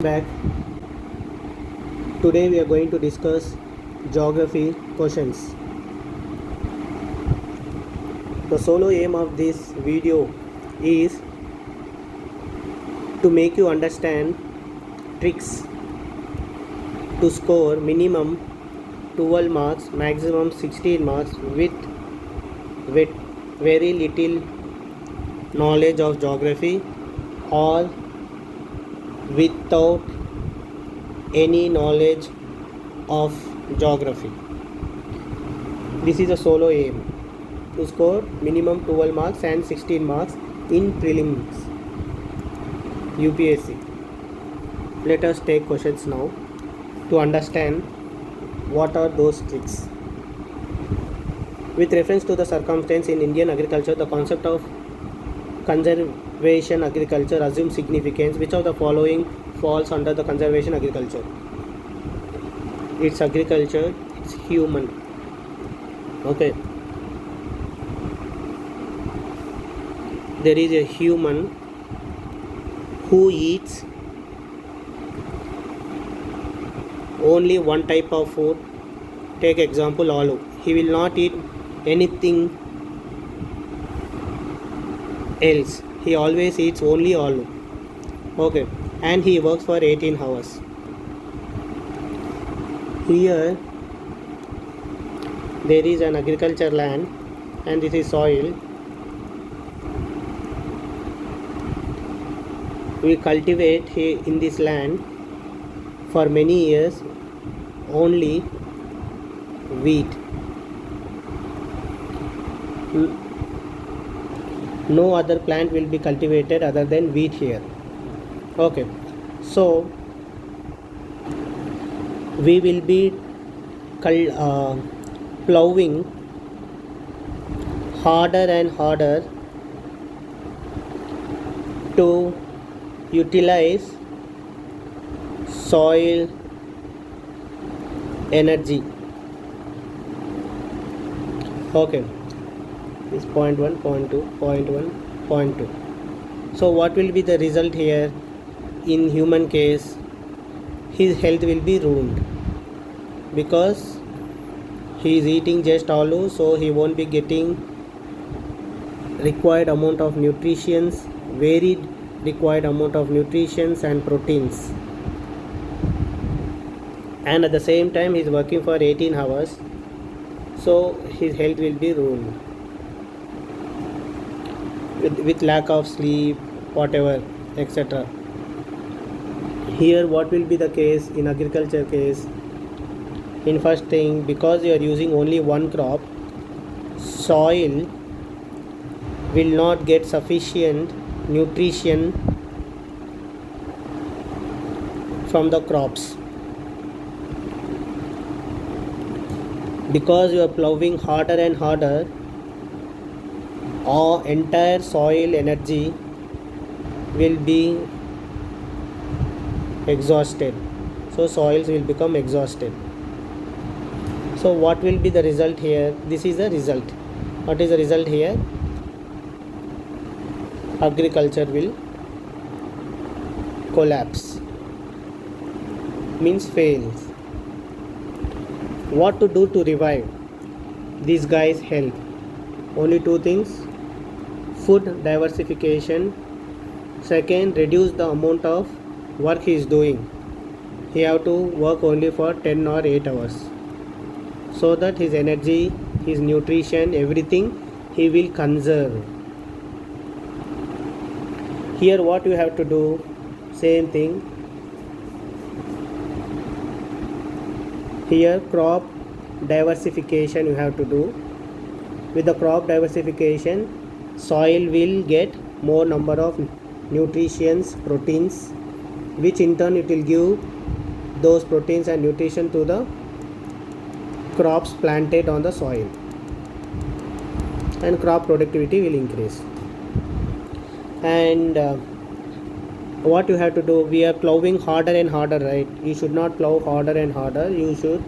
Back. Today we are going to discuss geography questions. The solo aim of this video is to make you understand tricks to score minimum 12 marks, maximum 16 marks with very little knowledge of geography or without any knowledge of geography. This is a solo aim to score minimum 12 marks and 16 marks in prelims UPSC. Let us take questions now to understand what are those tricks. With reference to the circumstance in Indian agriculture, the concept of conservation agriculture assumes significance. Which of the following falls under the conservation agriculture? It's agriculture, it's human. Okay. There is a human who eats only one type of food. Take example aloo. He will not eat anything else. He always eats only aloo. Okay. And he works for 18 hours. Here there is an agriculture land and this is soil. We cultivate here in this land for many years only wheat. No other plant will be cultivated other than wheat here. Okay, so we will be plowing harder and harder to utilize soil energy. Okay, this point 1, point 2, point 1, point 2. So what will be the result here? In human case, his health will be ruined because he is eating just aloo, so he won't be getting required amount of nutrients, varied required amount of nutrients and proteins, and at the same time he is working for 18 hours, so his health will be ruined with lack of sleep, whatever, etc. Here what will be the case in agriculture case? In first thing, because you are using only one crop, soil will not get sufficient nutrition from the crops. Because you are plowing harder and harder, our entire soil energy will be exhausted. So soils will become exhausted. So what will be the result here? This is the result. What is the result here? Agriculture will collapse, means fails. What to do to revive these guys' health? Only two things: food diversification. Second, reduce the amount of work he is doing. He have to work only for 10 or 8 hours, so that his energy, his nutrition, everything he will conserve. Here what you have to do? Same thing. Here crop diversification you have to do. With the crop diversification, soil will get more number of nutrients, proteins, which in turn it will give those proteins and nutrition to the crops planted on the soil, and crop productivity will increase. And what you have to do? We are plowing harder and harder, right? You should not plow harder and harder. You should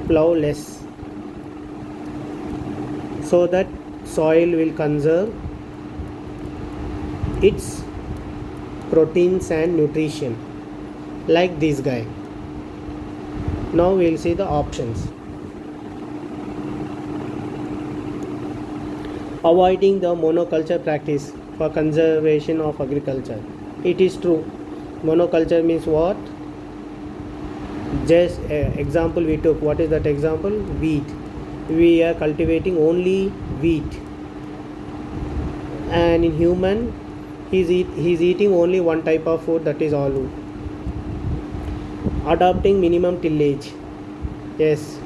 plow less, so that soil will conserve its proteins and nutrition. like this guy. Now we'll see the options. Avoiding the monoculture practice for conservation of agriculture. It is true. Monoculture means what? Just example we took. What is that example? Wheat. We are cultivating only wheat, and in human he's eating only one type of food, that is aloo. Adopting minimum tillage. Yes,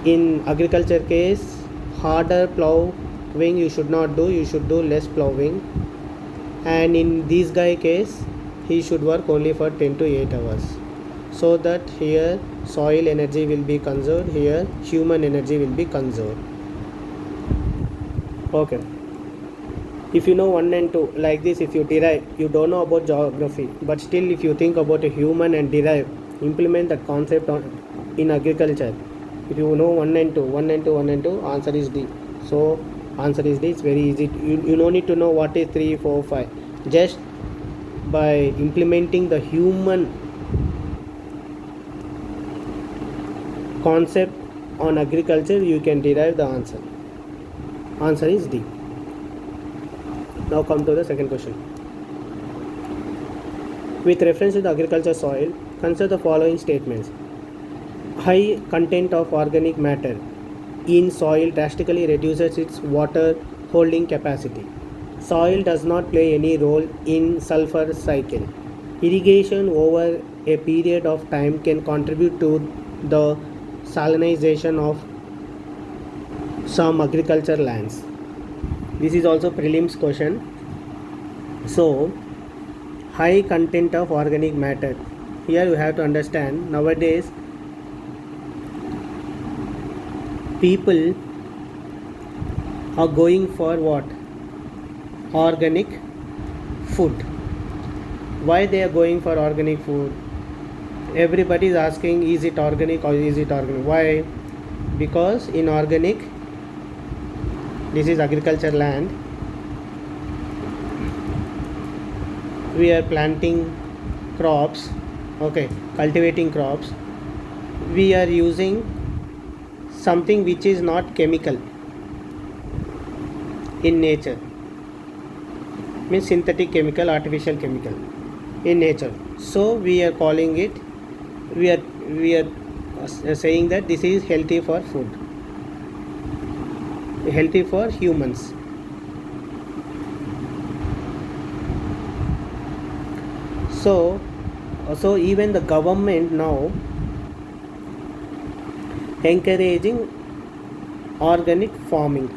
in agriculture case, harder plowing you should not do, you should do less plowing. And in this guy case, he should work only for 10 to 8 hours, so that here soil energy will be conserved, here human energy will be conserved. Okay, if you know 1 and 2 like this, if you derive, you don't know about geography, but still if you think about a human and derive, implement that concept in agriculture. If you know 1 and 2, 1 and 2, 1 and 2, answer is D. So answer is D. It's very easy. You don't need to know what is 3, 4, 5. Just by implementing the human concept on agriculture, you can derive the answer. Answer is D. Now come to the second question. With reference to the agriculture soil, consider the following statements. High content of organic matter in soil drastically reduces its water holding capacity. Soil does not play any role in sulfur cycle. Irrigation over a period of time can contribute to the salinization of some agriculture lands. This is also prelims question. So high content of organic matter, here you have to understand, nowadays people are going for what? Organic food. Why they are going for organic food? Everybody is asking, is it organic or is it organic? Why? Because in organic, this is agriculture land, we are planting crops, okay, cultivating crops. We are using something which is not chemical in nature, means synthetic chemical, artificial chemical in nature. So we are calling it, we are saying that this is healthy for food, healthy for humans. So even the government now encouraging organic farming.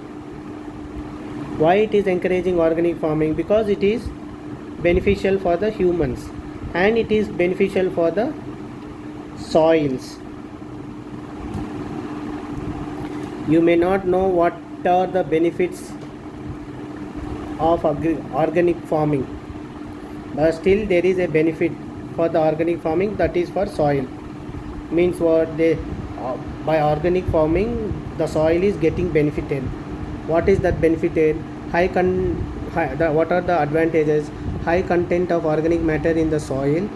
Why it is encouraging organic farming? Because it is beneficial for the humans and it is beneficial for the soils. You may not know what are the benefits of organic farming, but still there is a benefit for the organic farming, that is for soil. Means what? They by organic farming the soil is getting benefited. What is that benefited? What are the advantages? High content of organic matter in the soil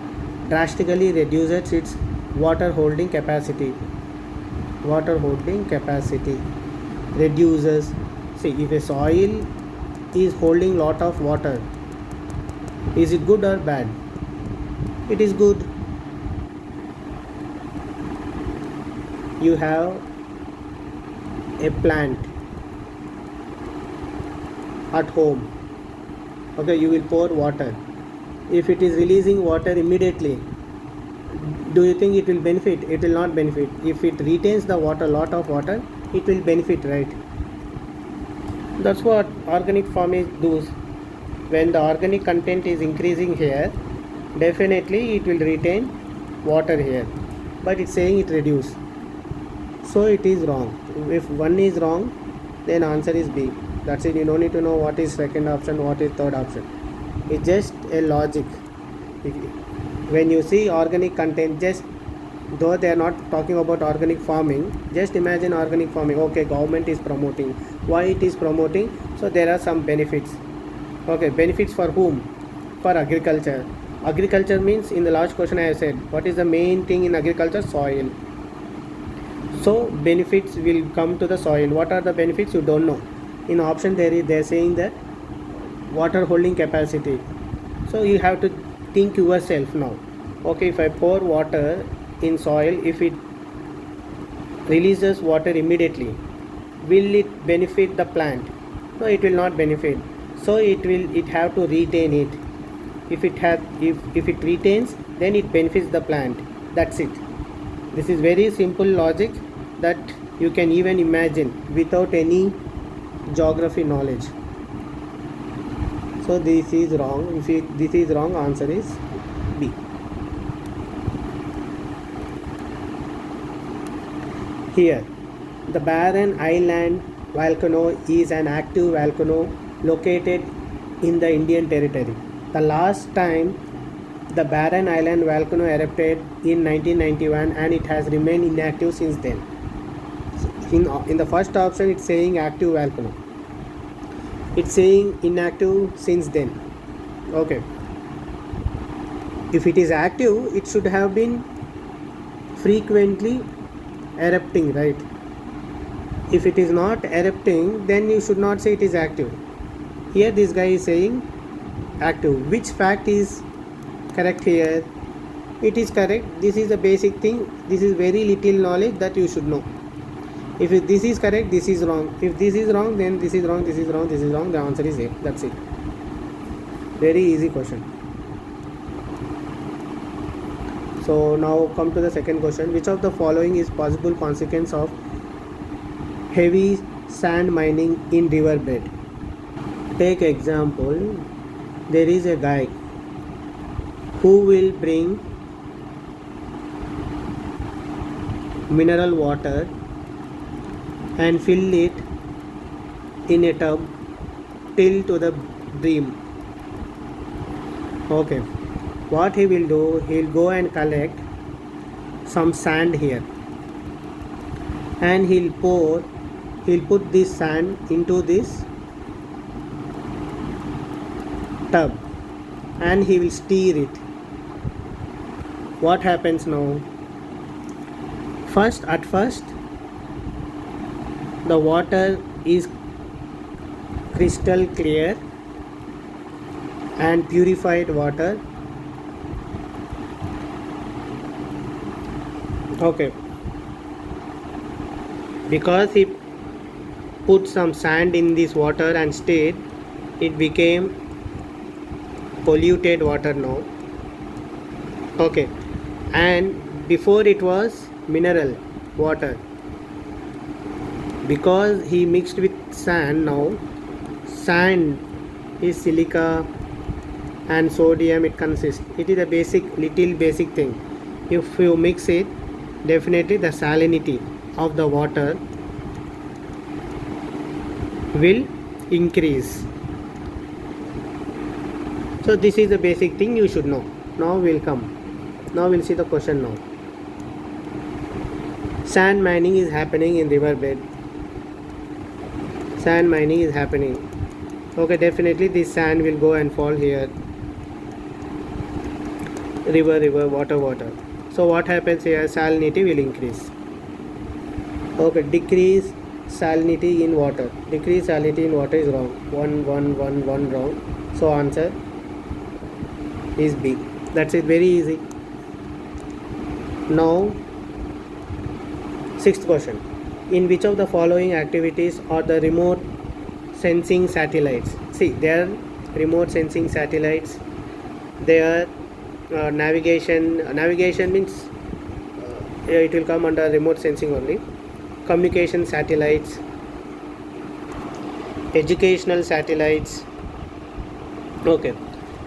drastically reduces its water holding capacity. Water holding capacity reduces. See, if a soil is holding lot of water, is it good or bad? It is good. You have a plant at home, okay, you will pour water. If it is releasing water immediately, do you think it will benefit? It will not benefit. If it retains the water, lot of water, it will benefit, right? That's what organic farming does. When the organic content is increasing here, definitely it will retain water here, but it's saying it reduce. So it is wrong. If one is wrong, then answer is B. That's it. You don't need to know what is second option, what is third option. It's just a logic. When you see organic content, just though they are not talking about organic farming, just imagine organic farming. Okay, government is promoting. Why it is promoting? So there are some benefits. Okay, benefits for whom? For agriculture. Agriculture means, in the last question I have said, what is the main thing in agriculture? Soil. So benefits will come to the soil. What are the benefits? You don't know. In option they're saying that water holding capacity. So you have to think yourself now. Okay, if I pour water in soil, if it releases water immediately, will it benefit the plant? No, it will not benefit. So it have to retain it. If it retains, then it benefits the plant. That's it. This is very simple logic that you can even imagine without any geography knowledge. So this is wrong. This is wrong, answer is B. Here, the barren island volcano is an active volcano located in the Indian territory. The last time the barren island volcano erupted in 1991 and it has remained inactive since then. In the first option it's saying active volcano. It's saying inactive since then. Okay. If it is active, it should have been frequently erupting, right? If it is not erupting, then you should not say it is active. Here this guy is saying active. Which fact is correct here? It is correct. This is the basic thing. This is very little knowledge that you should know. If this is correct, this is wrong. If this is wrong, then this is wrong, this is wrong, this is wrong. The answer is A. That's it. Very easy question. So now come to the second question. Which of the following is possible consequence of heavy sand mining in riverbed? Take example. There is a guy who will bring mineral water and fill it in a tub till to the brim. Okay, what he will do, he will go and collect some sand here and he'll put this sand into this tub and he will stir it. What happens now? At first the water is crystal clear and purified water. Okay, because he put some sand in this water and stirred, it became polluted water now. Okay, and before it was mineral water. Because he mixed with sand, now sand is silica and sodium it consists. It is a little basic thing. If you mix it, definitely the salinity of the water will increase. So this is the basic thing you should know. Now we'll see the question now. Sand mining is happening in riverbed. Sand mining is happening. Okay, definitely this sand will go and fall here. River, water. So what happens here? Salinity will increase. Okay, decrease salinity in water. Decrease salinity in water is wrong. One wrong. So answer is B. That's it. Very easy. Now, sixth question. In which of the following activities are the remote sensing satellites? See, they are remote sensing satellites. They are navigation. Navigation means it will come under remote sensing only. Communication satellites, educational satellites. Okay,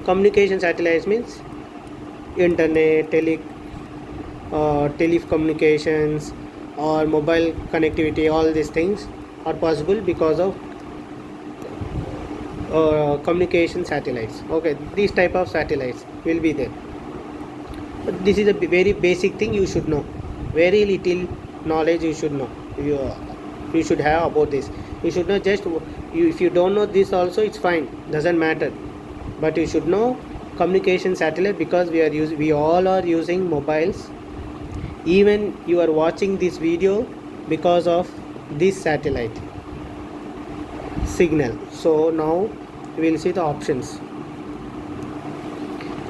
communication satellites means internet, telecommunications or mobile connectivity. All these things are possible because of communication satellites. Okay, these type of satellites will be there. But this is a very basic thing you should know. Very little knowledge you should know. You should have about this. You should know if you don't know this also, it's fine, doesn't matter. But you should know communication satellite because we all are using mobiles. Even you are watching this video because of this satellite signal. So now we will see the options.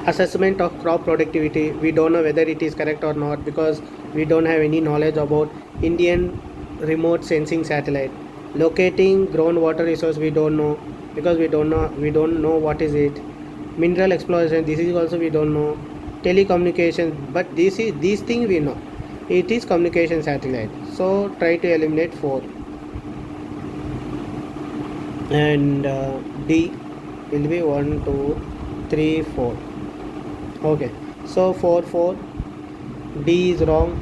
Assessment of crop productivity, we don't know whether it is correct or not because we don't have any knowledge about Indian remote sensing satellite. Locating groundwater resource, we don't know because we don't know what is it. Mineral exploration, this is also we don't know. Telecommunication, but these thing we know, it is communication satellite. So try to eliminate 4 and D will be 1 2 3 4. Okay, so 4 D is wrong,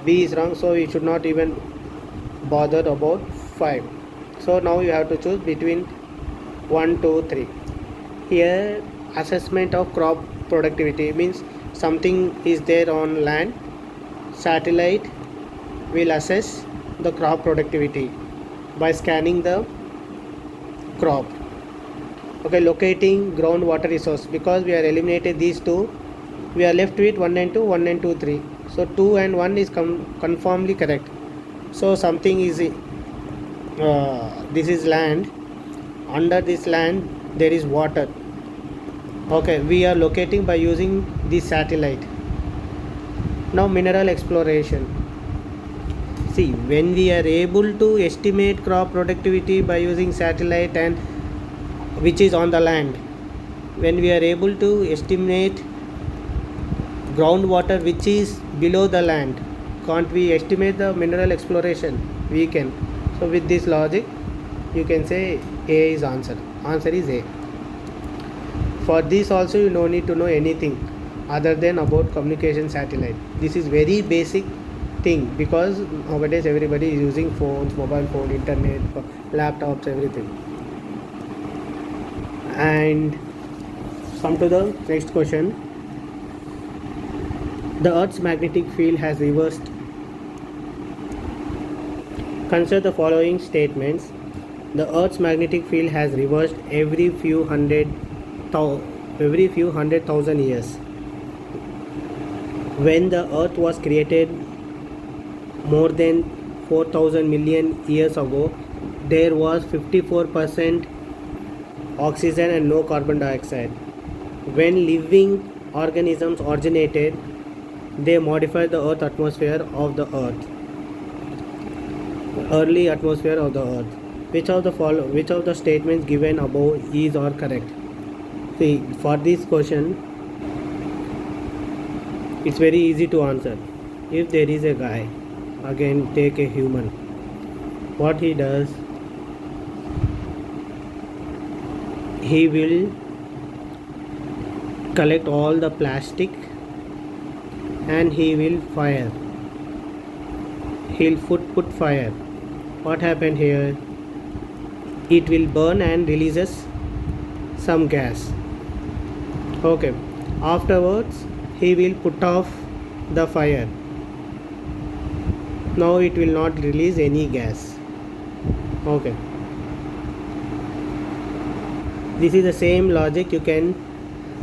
B is wrong, so we should not even bother about 5. So now you have to choose between 1 2 3. Here assessment of crop productivity means something is there on land, satellite will assess the crop productivity by scanning the crop. Okay, locating groundwater resource, because we are eliminated these two, we are left with 1 and 2 1 and 2 3. So 2 and 1 is conformly correct. So something is this is land, under this land there is water. Okay, we are locating by using this satellite. Now mineral exploration. See, when we are able to estimate crop productivity by using satellite and which is on the land, when we are able to estimate groundwater which is below the land, can't we estimate the mineral exploration? We can. So with this logic you can say A is answer is A. For this also you no need to know anything other than about communication satellite. This is very basic thing because nowadays everybody is using phones, mobile phone, internet, laptops, everything. And come to the next question. The Earth's magnetic field has reversed. Consider the following statements. The Earth's magnetic field has reversed every few hundred thousand years. When the Earth was created more than 4,000 million years ago, there was 54% oxygen and no carbon dioxide. When living organisms originated, they modified the Earth atmosphere of the Earth. Early atmosphere of the Earth. Which of the statements given above is or correct? See, for this question, it's very easy to answer. If there is a guy, again take a human, what he does, he will collect all the plastic and he will fire. He'll put fire. What happened here? It will burn and releases some gas. Okay. Afterwards, he will put off the fire. Now it will not release any gas. Okay. This is the same logic you can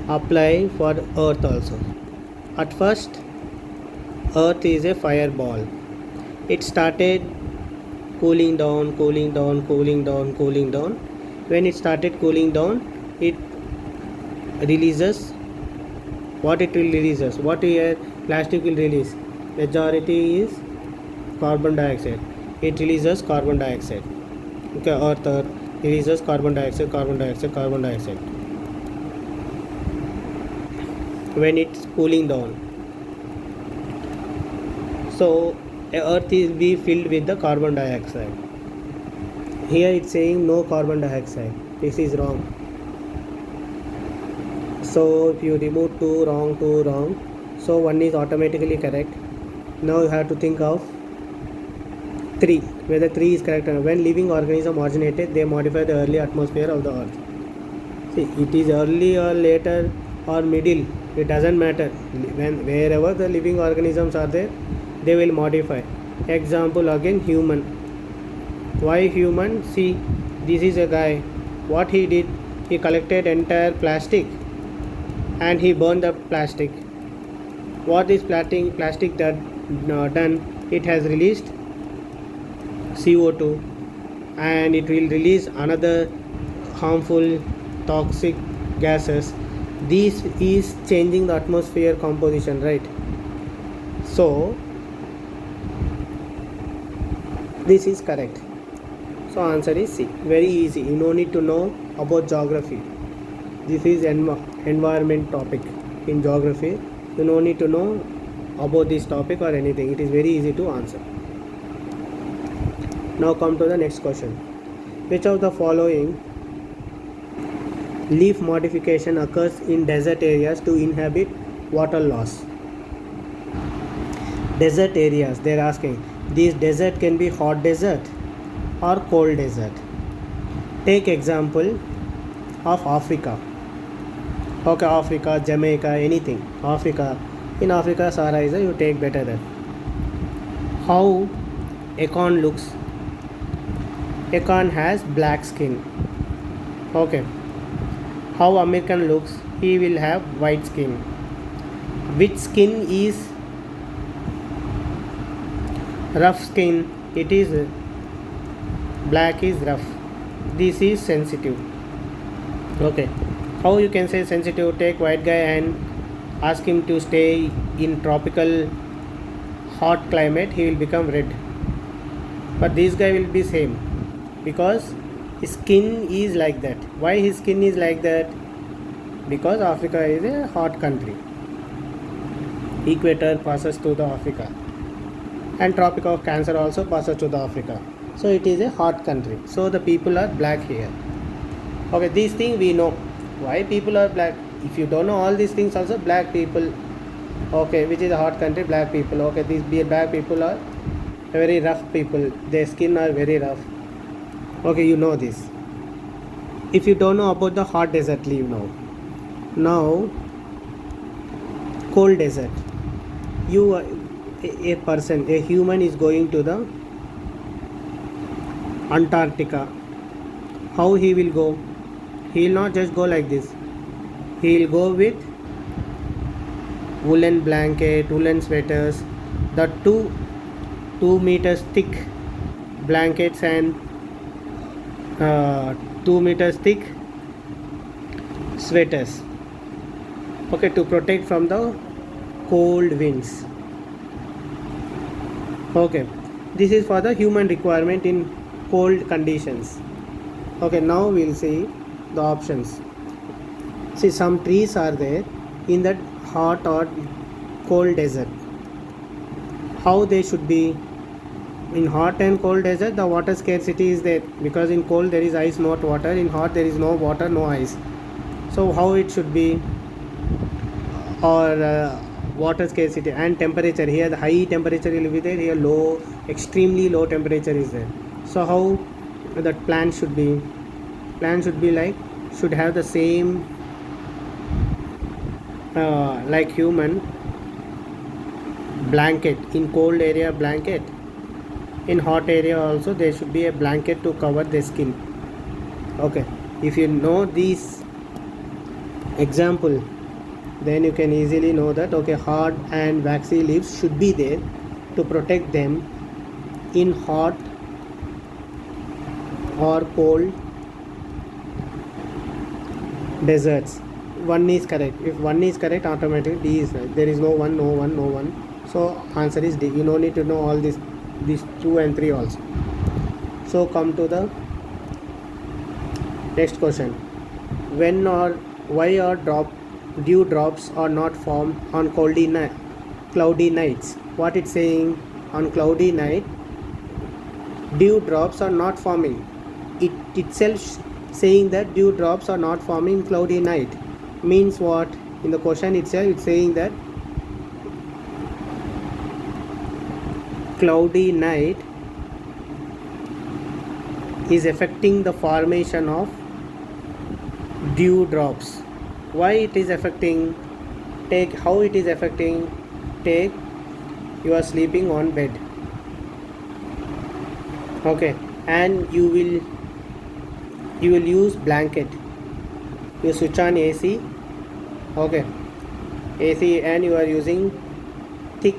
apply for Earth also. At first, Earth is a fireball. It started cooling down. When it started cooling down, it releases what it will releases. What here plastic will release? Majority is carbon dioxide. It releases carbon dioxide. Okay, Earth releases carbon dioxide. When it's cooling down, so Earth will be filled with the carbon dioxide. Here it's saying no carbon dioxide. This is wrong. So if you remove 2 wrong, so 1 is automatically correct. Now you have to think of 3, whether 3 is correct. When living organism originated, they modify the early atmosphere of the Earth. See, it is early or later or middle, it doesn't matter. Wherever the living organisms are there, they will modify. Example again, human. Why human? See, this is a guy. What he did, He collected entire plastic and he burned the plastic. What is plastic done? It has released CO2 and it will release another harmful toxic gases. This is changing the atmosphere composition, right? So this is correct. So answer is C. Very easy. You no need to know about geography. This is environment topic in geography. You no need to know about this topic or anything. It is very easy to answer. Now come to the next question. Which of the following leaf modification occurs in desert areas to inhibit water loss? Desert areas, they are asking. This desert can be hot desert or cold desert. Take example of Africa. Okay, Africa, Jamaica, anything. Africa. In Africa, Sahara is you take better than. How Akon looks? Akon has black skin. Okay. How American looks? He will have white skin. Which skin is rough skin? It is black is rough. This is sensitive. Okay. How you can say sensitive? Take white guy and ask him to stay in tropical hot climate, he will become red. But this guy will be same because his skin is like that. Why his skin is like that? Because Africa is a hot country. Equator passes to the Africa and Tropic of Cancer also passes to the Africa. So it is a hot country. So the people are black here. Okay, these things we know. Why people are black? If you don't know all these things also, black people. Okay, which is a hot country, black people. Okay, these black people are very rough people. Their skin are very rough. Okay, you know this. If you don't know about the hot desert, leave now. Now, cold desert. You, a person, a human is going to the Antarctica. How he will go? He will not just go like this. He will go with woolen blanket, woolen sweaters, the 2 meters thick blankets and 2 meters thick sweaters. Okay, to protect from the cold winds. Okay, this is for the human requirement in cold conditions. Okay, now we'll see the options. See, some trees are there in that hot or cold desert. How they should be? In hot and cold desert, the water scarcity is there because in cold there is ice, not water. In hot there is no water, no ice. So how it should be? Or water scarcity and temperature. Here the high temperature will be there. Here low, extremely low temperature is there. So how that plant should be? Plant should be like, should have the same like human blanket. In cold area blanket, in hot area also there should be a blanket to cover the skin. Okay, if you know this example, then you can easily know that okay, hard and waxy leaves should be there to protect them in hot or cold deserts. One is correct. If one is correct, automatically D is right. There is no one, no one, no one. So answer is D. You no need to know all these 2 and 3 also. So come to the next question. When or why or dew drops are not formed on cloudy nights? What it's saying? On cloudy night, dew drops are not forming. It itself saying that dew drops are not forming cloudy night means what? In the question itself it's saying that cloudy night is affecting the formation of dew drops. Why it is affecting? Take how it is affecting. Take, you are sleeping on bed, okay, and you will use blanket. you switch on AC, okay, AC, and you are using thick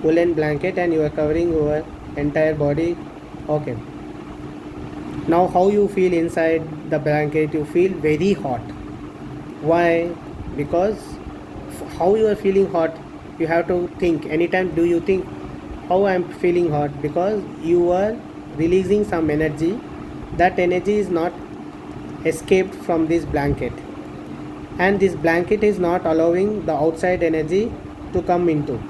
woolen blanket and you are covering your entire body, okay. Now how you feel inside the blanket? You feel very hot. Why? Because how you are feeling hot, you have to think. Anytime do you think how I am feeling hot? Because you are releasing some energy. That energy is not escaped from this blanket, and this blanket is not allowing the outside energy to come into.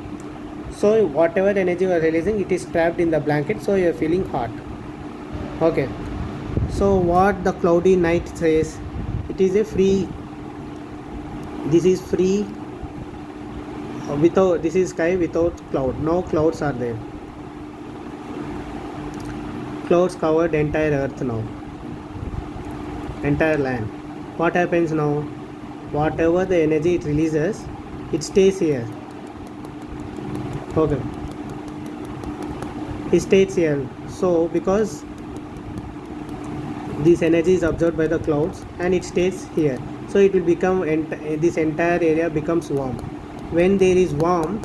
So whatever energy you are releasing, it is trapped in the blanket, so you are feeling hot, okay. So what the cloudy night says, it is a free, this is free, without, this is sky without cloud, no clouds are there, clouds covered entire earth now, entire land. What happens now? Whatever the energy it releases, it stays here, okay, it stays here. So because this energy is absorbed by the clouds and it stays here, so it will become this entire area becomes warm. When there is warm,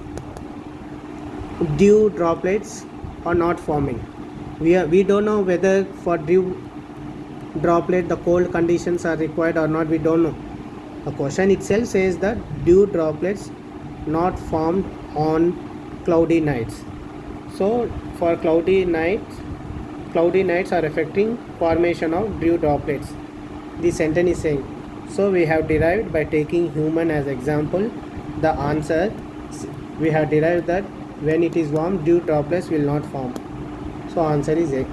dew droplets are not forming. We don't know whether for dew droplet the cold conditions are required or not, we don't know. The question itself says that dew droplets not formed on cloudy nights. So for cloudy nights are affecting formation of dew droplets. The sentence is saying. So we have derived by taking human as example the answer. We have derived that when it is warm, dew droplets will not form. So answer is A.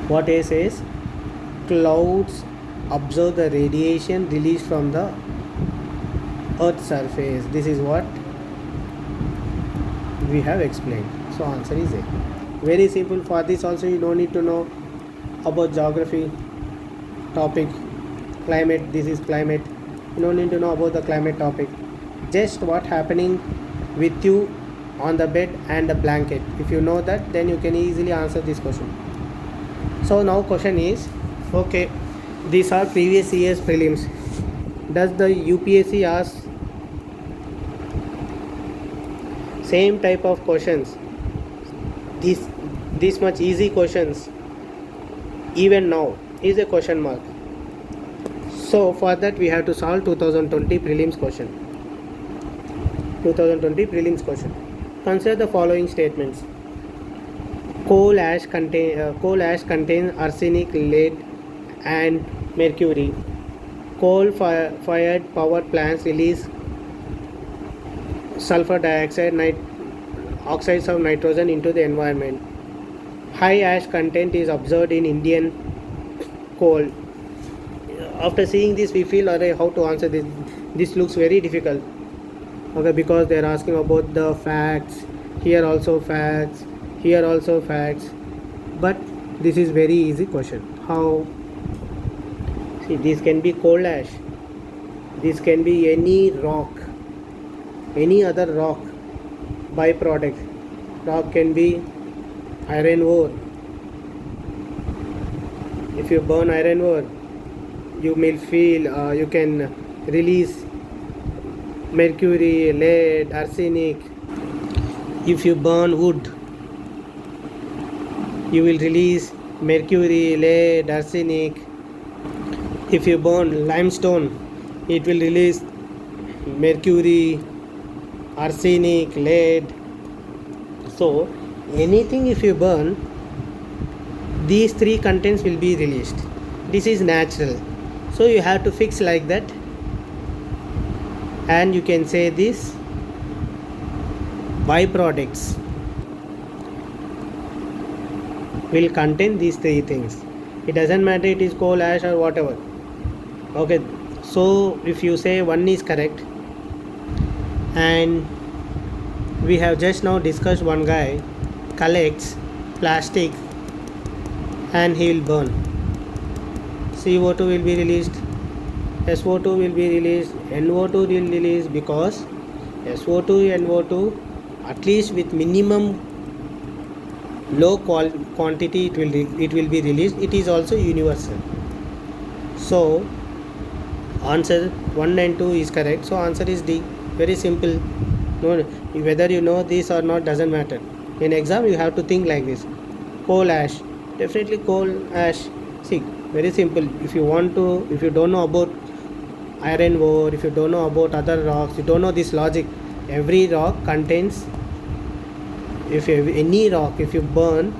What A says? Clouds absorb the radiation released from the earth's surface. This is what we have explained. So answer is A. Very simple. For this also you don't need to know about geography topic, climate. This is climate. You don't need to know about the climate topic. Just what happening with you on the bed and the blanket. If you know that, then you can easily answer this question. So now question is, okay, these are previous year's prelims. Does the UPSC ask same type of questions, this much easy questions even now? Is a question mark. So for that we have to solve 2020 prelims question. 2020 prelims question. Consider the following statements. Coal ash contains arsenic, lead and mercury. Coal-fired power plants release sulfur dioxide, oxides of nitrogen into the environment. High ash content is observed in Indian coal. After seeing this, we feel, how to answer this? This looks very difficult. Okay, because they are asking about the facts. Here also facts. Here also facts. But this is very easy question. How? See, this can be coal ash. This can be any rock, any other rock byproduct. Rock can be iron ore. If you burn iron ore, you may feel you can release mercury, lead, arsenic. If you burn wood, you will release mercury, lead, arsenic. If you burn limestone, it will release mercury, arsenic, lead. So anything if you burn, these three contents will be released. This is natural. So you have to fix like that, and you can say this byproducts will contain these three things. It doesn't matter it is coal ash or whatever. Okay, so if you say one is correct, and we have just now discussed one guy collects plastic and he will burn. CO2 will be released, SO2 will be released, NO2 will be released, because SO2, NO2 at least with minimum low quantity it will be released. It is also universal. So Answer 1 and 2 is correct. So answer is D. Very simple. No, whether you know this or not doesn't matter. In exam you have to think like this. Coal ash. Definitely coal ash. See, very simple. If you don't know about iron ore, if you don't know about other rocks, you don't know this logic. Every rock contains, any rock, if you burn,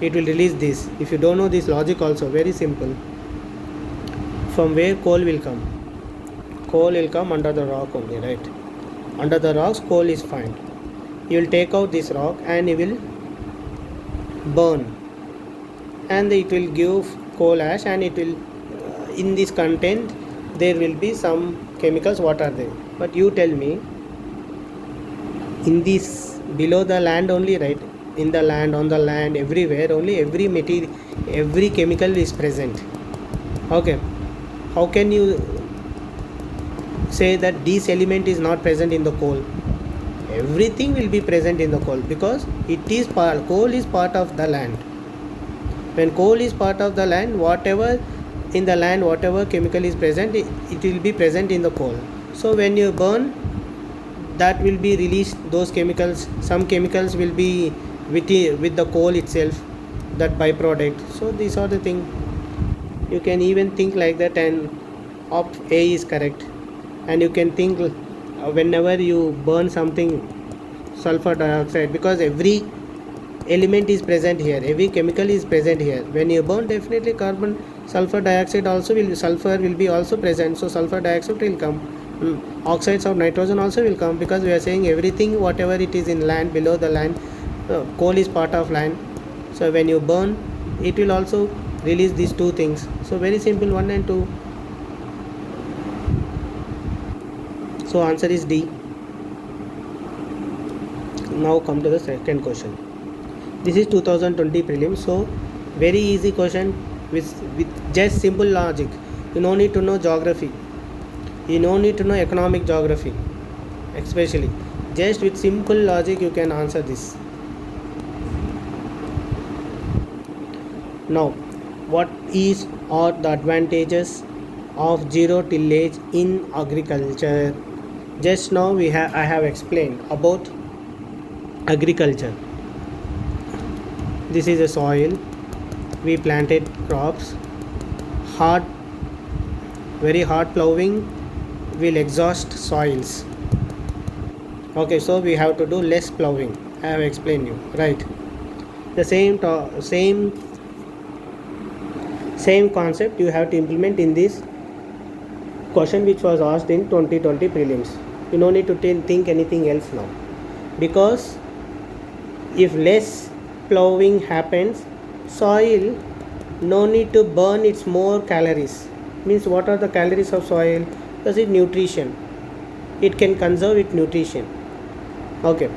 it will release this. If you don't know this logic also, very simple. From where coal will come? Coal will come under the rock only, right? Under the rocks coal is found. You will take out this rock and you will burn, and it will give coal ash, and it will in this content there will be some chemicals. What are they? But you tell me, in this below the land only, right? In the land, on the land, everywhere only, every material, every chemical is present. Okay, how can you say that this element is not present in the coal? Everything will be present in the coal, because coal is part of the land. When coal is part of the land, whatever in the land, whatever chemical is present, it will be present in the coal. So when you burn, that will be released, those chemicals. Some chemicals will be with the coal itself, that byproduct. So these are the things. You can even think like that, and option A is correct. And you can think, whenever you burn something, sulfur dioxide, because every element is present here, every chemical is present here. When you burn, definitely sulfur dioxide also sulfur will be also present. So sulfur dioxide will come. Oxides of nitrogen also will come, because we are saying everything, whatever it is in land, below the land, coal is part of land. So when you burn, it will also release these two things. So very simple, 1 and 2. So answer is D. Now come to the second question. This is 2020 prelims, so very easy question with just simple logic. You no need to know geography, you no need to know economic geography, especially just with simple logic you can answer this. Now, what is or the advantages of zero tillage in agriculture? Just now I have explained about agriculture. This is a soil, we planted crops. Very hard plowing will exhaust soils. Okay, so we have to do less plowing. I have explained you, right? The same concept you have to implement in this question which was asked in 2020 prelims. You no need to think anything else now, because if less plowing happens, soil no need to burn its more calories. Means what are the calories of soil? Because it's nutrition, it can conserve its nutrition. Okay,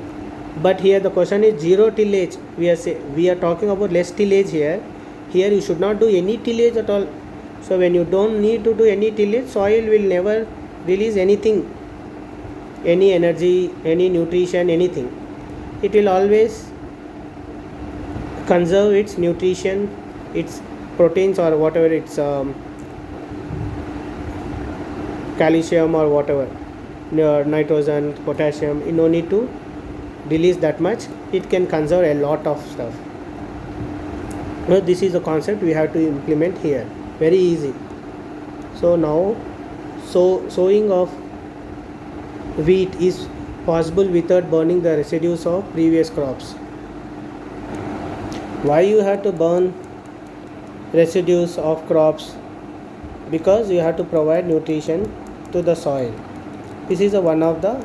but here the question is zero tillage. We are talking about less tillage here. Here you should not do any tillage at all. So when you don't need to do any tillage, soil will never release anything, any energy, any nutrition, anything. It will always conserve its nutrition, its proteins, or whatever, its calcium or whatever, nitrogen, potassium. You no need to release that much. It can conserve a lot of stuff. Now this is the concept we have to implement here. Very easy. So now, sowing of wheat is possible without burning the residues of previous crops. Why you have to burn residues of crops? Because you have to provide nutrition to the soil. This is one of the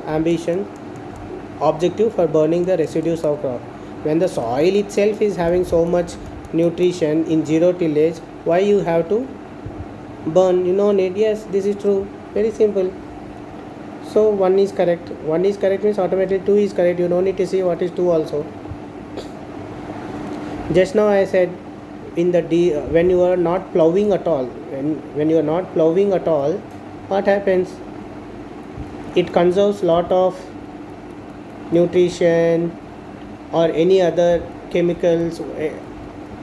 objective for burning the residues of crop. When the soil itself is having so much nutrition in zero tillage, why you have to burn? You know need. Yes, this is true. Very simple. So 1 is correct. 1 is correct means automatically 2 is correct. You don't need to see what is 2 also. Just now I said in the when you are not plowing at all, when you are not plowing at all, what happens? It conserves lot of nutrition or any other chemicals,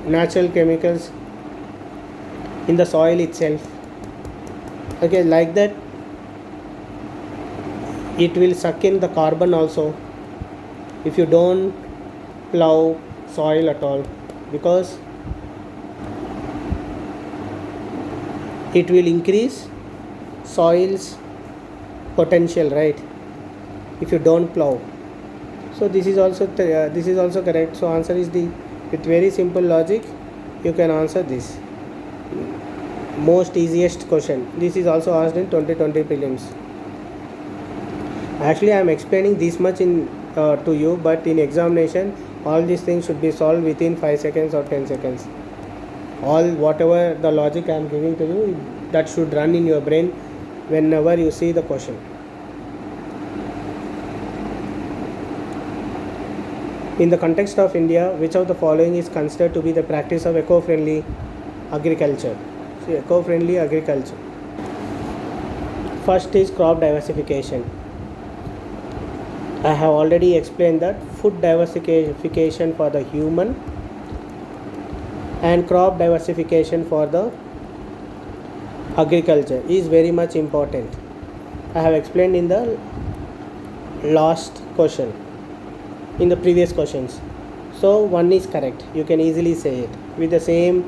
natural chemicals in the soil itself. Okay, like that it will suck in the carbon also if you don't plow soil at all, because it will increase soil's potential, right, if you don't plow. So this is also correct. So answer is D. With very simple logic you can answer this. Most easiest question. This is also asked in 2020 prelims. Actually I am explaining this much in to you, but in examination all these things should be solved within 5 seconds or 10 seconds. All whatever the logic I am giving to you, that should run in your brain whenever you see the question. In the context of India, which of the following is considered to be the practice of eco-friendly agriculture? See, eco-friendly agriculture. First is crop diversification. I have already explained that food diversification for the human and crop diversification for the agriculture is very much important. I have explained in the last question, in the previous questions. So one is correct, you can easily say it with the same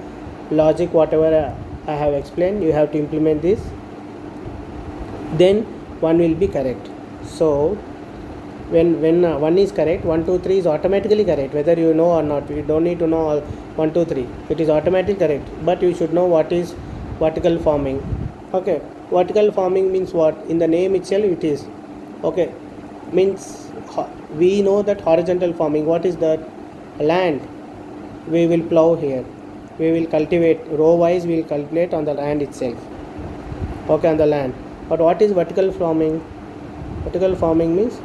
logic. Whatever I have explained, you have to implement this, then one will be correct. So when one is correct, 1 2 3 is automatically correct, whether you know or not. You don't need to know all 1 2 3, it is automatically correct, but you should know what is vertical farming. Okay, vertical farming means what? In the name itself it is. Okay, means we know that horizontal farming, what is that? Land, we will plow here, we will cultivate row wise, we will cultivate on the land itself. Okay, on the land. But what is vertical farming? Vertical farming means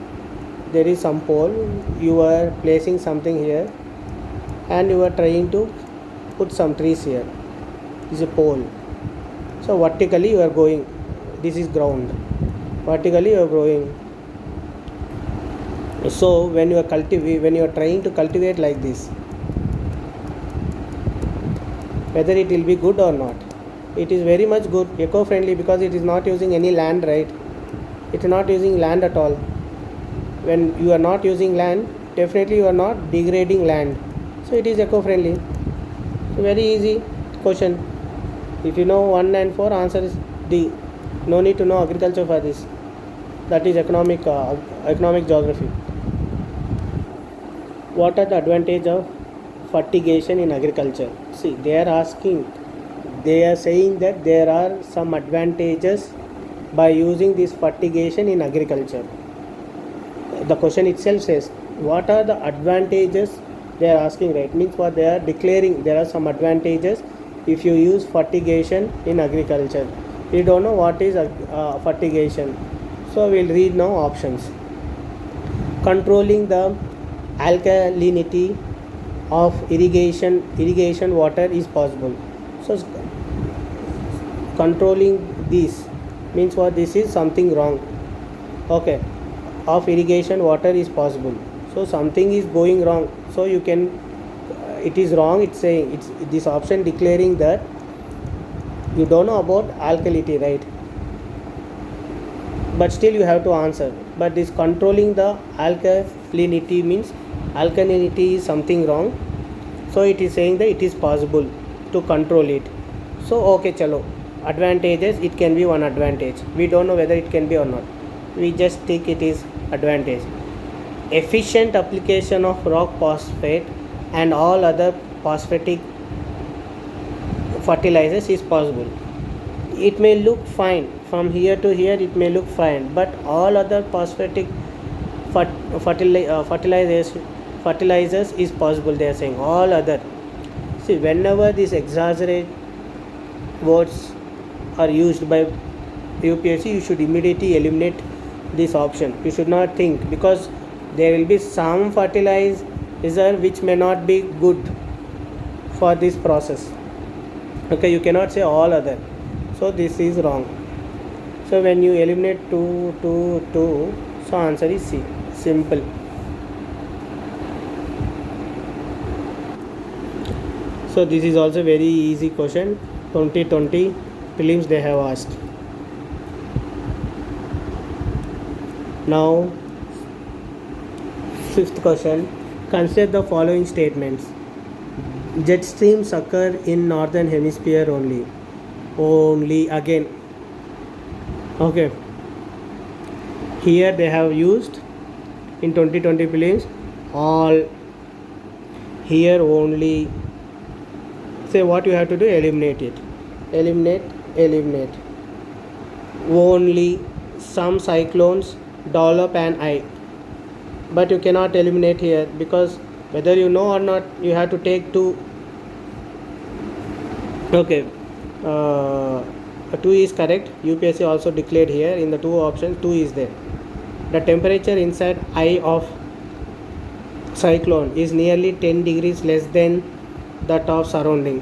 there is some pole, you are placing something here and you are trying to put some trees here. This is a pole. So vertically you are going, this is ground, vertically you are growing. So when you are trying to cultivate like this, whether it will be good or not, it is very much good, eco-friendly, because it is not using any land, right? It is not using land at all. When you are not using land, definitely you are not degrading land, so it is eco-friendly. So very easy question. If you know 1 and 4, answer is D. No need to know agriculture for this. That is economic geography. What are the advantages of fertigation in agriculture? See, they are saying that there are some advantages by using this fertigation in agriculture. The question itself says, what are the advantages they are asking, right? Means what they are declaring, there are some advantages if you use fertigation in agriculture. We don't know what is fertigation, so we'll read now options. Controlling the alkalinity of irrigation water is possible. So controlling this means what? This is something wrong. Okay, of irrigation water is possible, so something is going wrong, so you can it is wrong, it's saying, it's this option declaring that you don't know about alkalinity, right? But still you have to answer. But this controlling the alkalinity means alkalinity is something wrong, so it is saying that it is possible to control it. So okay, chalo, advantages, it can be one advantage, we don't know whether it can be or not, we just take it is advantage. Efficient application of rock phosphate and all other phosphatic fertilizers is possible. It may look fine from here to here, it may look fine, but all other phosphatic fertilizers is possible, they are saying all other. See, whenever these exaggerate words are used by UPSC, you should immediately eliminate this option. You should not think, because there will be some fertilizer which may not be good for this process. Okay, you cannot say all other, so this is wrong. So when you eliminate 2, so answer is C. Simple. So this is also very easy question, 2020 prelims they have asked. Now, fifth question. Consider the following statements. Jet streams occur in northern hemisphere only. Only again. Okay. Here they have used in 2020 films all. Here only. Say what you have to do, eliminate it. Eliminate. Only some cyclones develop an eye. But you cannot eliminate here because whether you know or not, you have to take two. Okay. 2 is correct. UPSC also declared here in the two options 2 is there. The temperature inside eye of cyclone is nearly 10 degrees less than that of surrounding.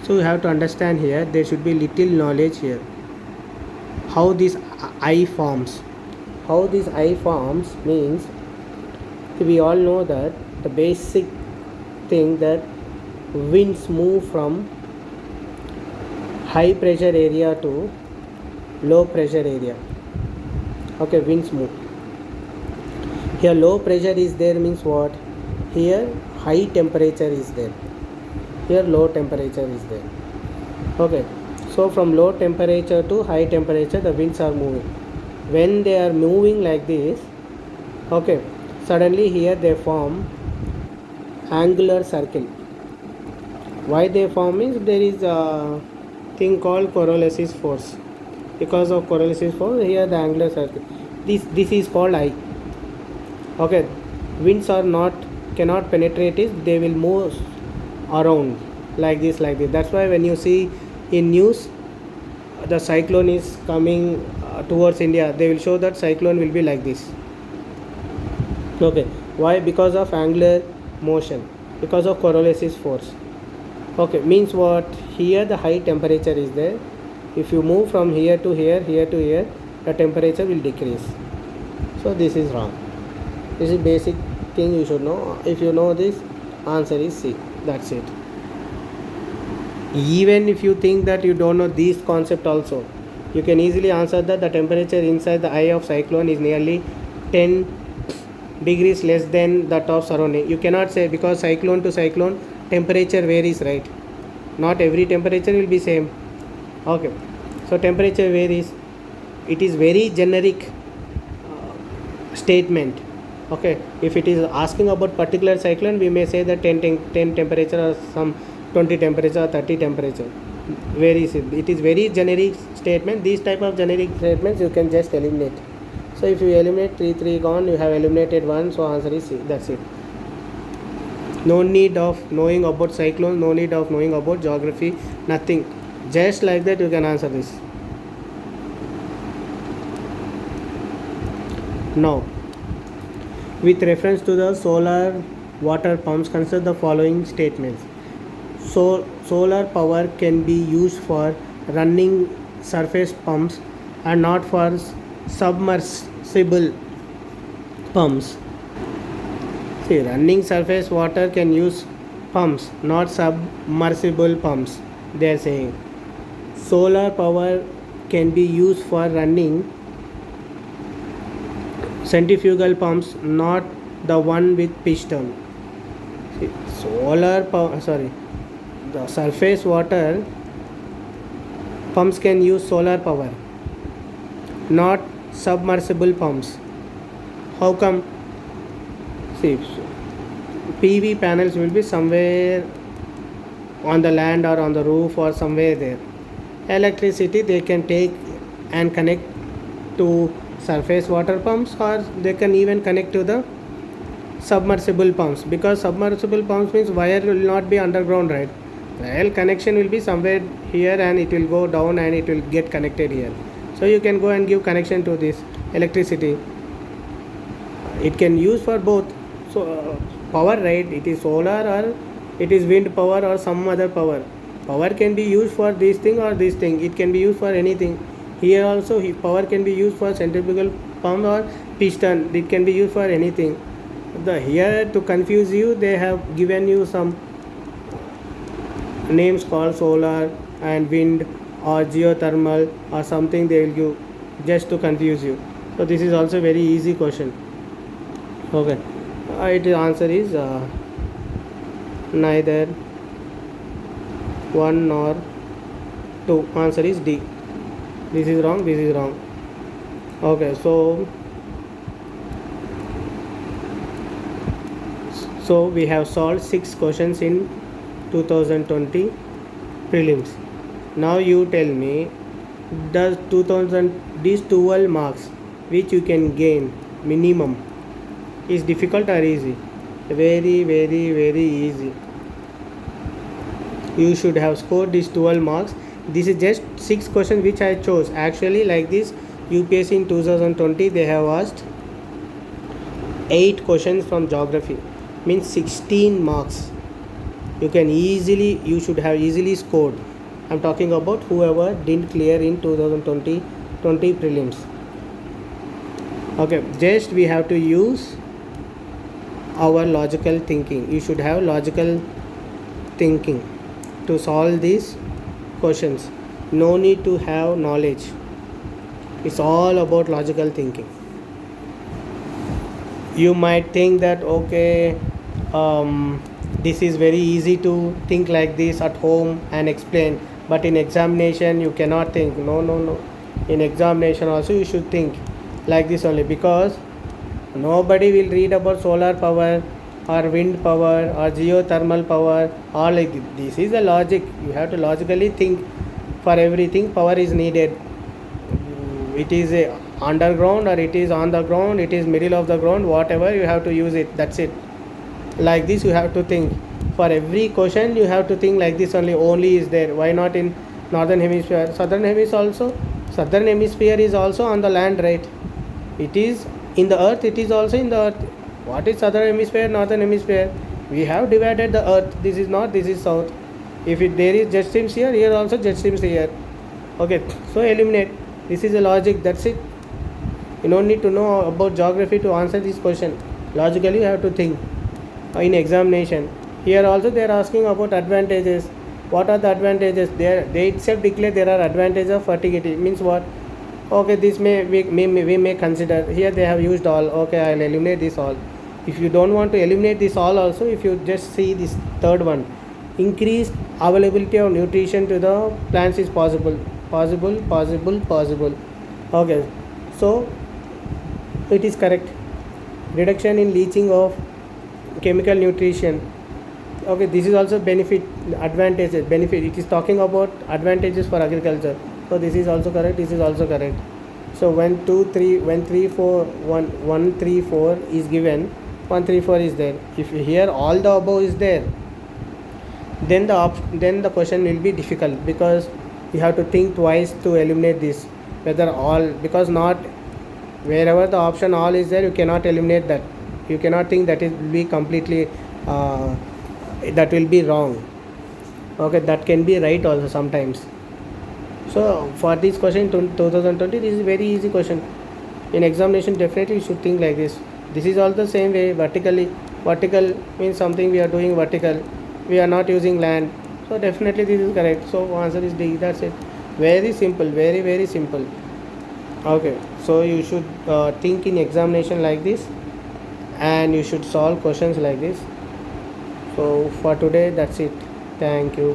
So you have to understand here, there should be little knowledge here. How this eye forms. How this eye forms means, we all know that the basic thing that winds move from high pressure area to low pressure area. Okay, winds move. Here low pressure is there means what? Here high temperature is there. Here low temperature is there. Okay, so from low temperature to high temperature the winds are moving. When they are moving like this, okay, suddenly here they form angular circle. Why they form means there is a thing called Coriolis force. Because of Coriolis force, here the angular circle. This is called eye. Okay, winds are cannot penetrate it. They will move around like this. That's why when you see in news the cyclone is coming towards India, they will show that cyclone will be like this. Okay, why? Because of angular motion, because of Coriolis force. Okay, means what? Here the high temperature is there. If you move from here to here to here, the temperature will decrease. So this is wrong. This is basic thing you should know. If you know this, answer is C. That's it. Even if you think that you don't know these concept also, you can easily answer that the temperature inside the eye of cyclone is nearly 10 degrees less than that of surrounding. You cannot say because cyclone to cyclone temperature varies, right? Not every temperature will be same. Okay, so temperature varies. It is very generic statement. Okay, if it is asking about particular cyclone, we may say that 10 temperature or some 20 temperature or 30 temperature varies. It is very generic statement. These type of generic statements you can just eliminate. So if you eliminate 3 gone, you have eliminated 1, so answer is C. That's it. No need of knowing about cyclones, no need of knowing about geography, nothing. Just like that you can answer this. Now, with reference to the solar water pumps, consider the following statements. So, solar power can be used for running surface pumps and not for submersible pumps. See, running surface water can use pumps, not submersible pumps. They are saying solar power can be used for running centrifugal pumps, not the one with piston. See, the surface water pumps can use solar power, not submersible pumps. How come? See, PV panels will be somewhere on the land or on the roof or somewhere there. Electricity they can take and connect to surface water pumps, or they can even connect to the submersible pumps, because submersible pumps means wire will not be underground, right? Well, connection will be somewhere here and it will go down and it will get connected here. So you can go and give connection to this electricity. It can use for both. So power, right? It is solar or it is wind power or some other power. Power can be used for this thing or this thing. It can be used for anything. Here also power can be used for centrifugal pump or piston. It can be used for anything. Here to confuse you, they have given you some names called solar and wind or geothermal or something they will give just to confuse you. So this is also very easy question. Okay, it answer is neither 1 nor 2. Answer is D. This is wrong, this is wrong. Okay, so we have solved 6 questions in 2020 prelims. Now you tell me, does these 12 marks which you can gain minimum is difficult or easy? Very, very, very easy. You should have scored these 12 marks. This is just 6 questions which I chose. Actually, like this, UPSC in 2020 they have asked 8 questions from geography, means 16 marks. You should have easily scored. I'm talking about whoever didn't clear in 2020 prelims. Okay, just we have to use our logical thinking. You should have logical thinking to solve these questions. No need to have knowledge. It's all about logical thinking. You might think that okay, this is very easy to think like this at home and explain, but in examination you cannot think. No. In examination also you should think like this only, because nobody will read about solar power or wind power or geothermal power or like this is the logic. You have to logically think. For everything power is needed. It is underground or it is on the ground, it is middle of the ground, whatever, you have to use it. That's it. Like this you have to think. For every question you have to think like this only is there. Why not in northern hemisphere? Southern hemisphere is also on the land, right? It is in the earth, it is also in the earth. What is southern hemisphere, northern hemisphere? We have divided the earth. This is north, this is south. If there is jet streams here also jet streams here. Okay, so eliminate. This is a logic, that's it. You don't need to know about geography to answer this question. Logically you have to think. In examination here also they are asking about advantages. What are the advantages? They itself declare there are advantages of verticality. Means what? Okay, this we may consider. Here they have used all. Okay, I'll eliminate this all. If you don't want to eliminate this all also, if you just see this third one, increased availability of nutrition to the plants is possible. Okay, so it is correct. Reduction in leaching of chemical nutrition. Okay, this is also benefit. It is talking about advantages for agriculture. So this is also correct, this is also correct. So when 3 4 1 3 4 is given, 1 3 4 is there. If here all the above is there, then the question will be difficult, because you have to think twice to eliminate this. Whether all, because not wherever the option all is there, you cannot eliminate that. You cannot think that it will be completely that will be wrong. Okay, that can be right also sometimes. So for this question 2020, this is very easy question. In examination definitely you should think like this. This is all the same way. Vertical means something we are doing vertical, we are not using land. So definitely this is correct. So answer is D. That's it. Very simple, very, very simple. Okay, so you should think in examination like this, and you should solve questions like this. So for today that's it. Thank you.